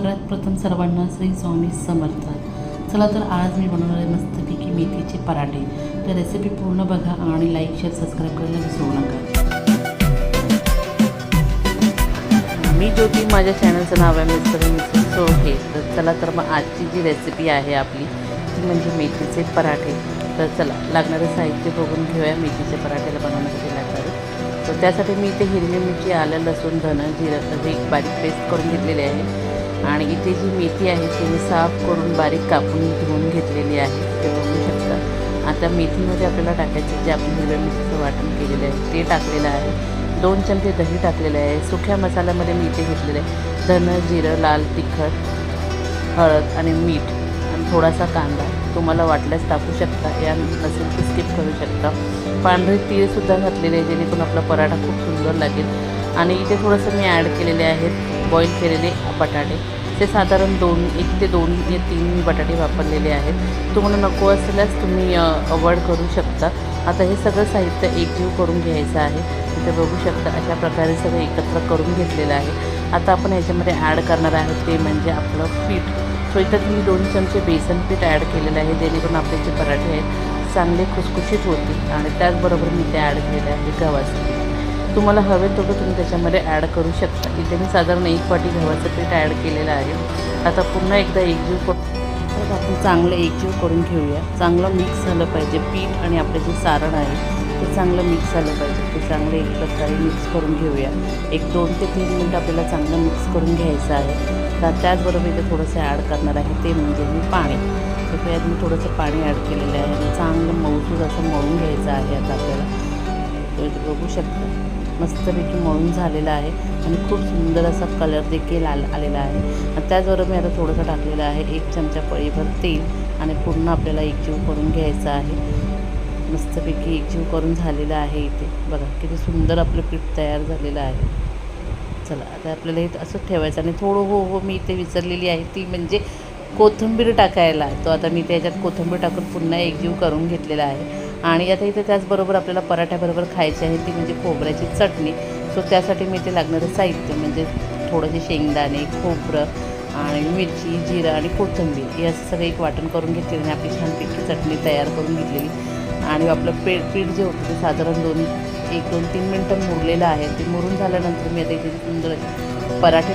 सगळ्यात प्रथम सर्वांना श्री स्वामी समर्थ। चला तर आज मी बनवणार आहे मस्तपैकी मेथीचे पराठे। तर रेसिपी पूर्ण बघा आणि लाईक शेअर सबस्क्राईब करायला विसरू नका। मी ज्योती, माझ्या चॅनलचं नाव आहे मिस्टर मिसेस सोहे। तर चला तर मग आजची जी रेसिपी आहे आपली ती म्हणजे मेथीचे पराठे। तर चला लागणारे साहित्य बघून घेऊया मेथीचे पराठेला बनवण्यासाठी लागणारे। तर त्यासाठी मी इथे हिरवी मिरची, आलं, लसूण, धनं, जिरं एक बारीक पेस्ट करून घेतलेली आहे। आणि इथे जी मेथी आहे ती मी साफ करून बारीक कापून धुवून घेतलेली आहे, ते बघू शकता। आता मेथीमध्ये आपल्याला टाकायचे जे आपण हिरव्या मिरचीचं वाटण केलेलं आहे ते टाकलेलं आहे। 2 चमचे दही टाकलेलं आहे। सुक्या मसाल्यामध्ये मी इथे घेतलेलं आहे धनं, जिरं, लाल तिखट, हळद आणि मीठ आणि थोडासा कांदा। तुम्हाला वाटल्यास टाकू शकता, या नसेल तर स्किप करू शकता। पांढरे तीळसुद्धा घातलेले आहे जेणेकरून आपला पराठा खूप सुंदर लागेल। आणि इथे थोडंसं मी ॲड केलेले आहेत बॉईल केलेले बटाटे। ते साधारण 1 ते 2 या 3 मी बटाटे वापरलेले आहेत। तुम्हाला नको असल्यास तुम्ही अवॉइड करू शकता। आता हे सगळं साहित्य एकजीव करून घ्यायचं आहे। इथे बघू शकता अशा प्रकारे सगळं एकत्र करून घेतलेलं आहे। आता आपण ह्याच्यामध्ये ॲड करणार आहोत ते म्हणजे आपलं पीठ। सो इथं मी 2 चमचे बेसन पीठ ॲड केलेलं आहे जेणेकरून आपले जे पराठे आहेत चांगले खुसखुशीत होतील। आणि त्याचबरोबर मी ते ॲड केलेलं आहे गव्हाचं पीठ। तुम्हाला हवे तेवढं तुम्ही त्याच्यामध्ये ॲड करू शकता। इथे मी साधारण 1 वाटी गव्हाचं पीठ ॲड केलेलं आहे। आता पुन्हा एकदा एकजीव करून आपण चांगलं एकजीव करून घेऊया। चांगलं मिक्स झालं पाहिजे पीठ आणि आपलं जे सारण आहे ते चांगलं मिक्स झालं पाहिजे। ते चांगलं एक प्रकारे मिक्स करून घेऊया। 1-2 ते 3 मिनटं आपल्याला चांगलं मिक्स करून घ्यायचं आहे। तर त्याचबरोबर इथे थोडंसं ॲड करणार आहे ते म्हणजे मी पाणी। तर त्यात मी थोडंसं पाणी ॲड केलेलं आहे आणि चांगलं मऊसूद असं मळून घ्यायचं आहे। आता आपल्याला तो इथे बघू शकता मस्तपैकी मळून झालेला आहे आणि खूप सुंदर असा कलर देखील आलेला आहे। आणि त्याचबरोबर मी आता थोडंसं टाकलेलं आहे 1 चमचा पळीभर तेल आणि पूर्ण आपल्याला एकजीव करून घ्यायचं आहे। मस्तपैकी एकजीव करून झालेलं आहे। इथे बघा किती सुंदर आपलं पीठ तयार झालेलं आहे। चला आता आपल्याला हे असं ठेवायचं आणि थोडं मी इथे विसरलेली आहे ती म्हणजे कोथिंबीर टाकायला। तो आता मी त्याच्यात कोथिंबीर टाकून पुन्हा एकजीव करून घेतलेला आहे। आणि आता इथे त्याचबरोबर आपल्याला पराठ्याबरोबर खायची आहे ती म्हणजे खोबऱ्याची चटणी। सो त्यासाठी मी इथे लागणारं साहित्य म्हणजे थोडेसे शेंगदाणे, खोबरं आणि मिरची, जिरं आणि कोथिंबीर हे असं सगळं एक वाटण करून घेतलेलं आणि आपली छानपैकी चटणी तयार करून घेतलेली। आणि आपलं पीठ जे होतं ते साधारण 1-2-3 मिनटं मुरलेलं आहे। ते मुरून झाल्यानंतर मी आता इथे सुंदर पराठे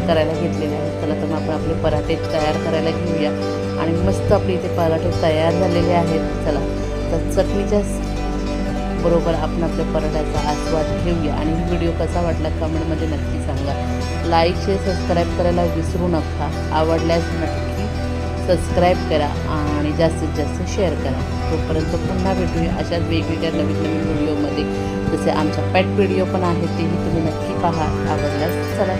करायला घेतलेले आहेत। चला तर मग आपण आपले पराठे तयार करायला घेऊया। आणि मस्त आपले इथे पराठे तयार झालेले आहेत। चला तर चटणीच्या बरोबर आपण आपल्या पराठ्याचा आस्वाद घेऊया। आणि ही व्हिडिओ कसा वाटला कमेंटमध्ये नक्की सांगा। लाईक शेअर सबस्क्राईब करायला विसरू नका। आवडल्यास नक्की सबस्क्राईब करा आणि जास्तीत जास्त शेअर करा। तोपर्यंत पुन्हा भेटूया अशाच वेगवेगळ्या नवीन व्हिडिओमध्ये। जसे आमच्या पेट व्हिडिओ पण आहेत तेही तुम्ही नक्की पहा आवडल्यास। चला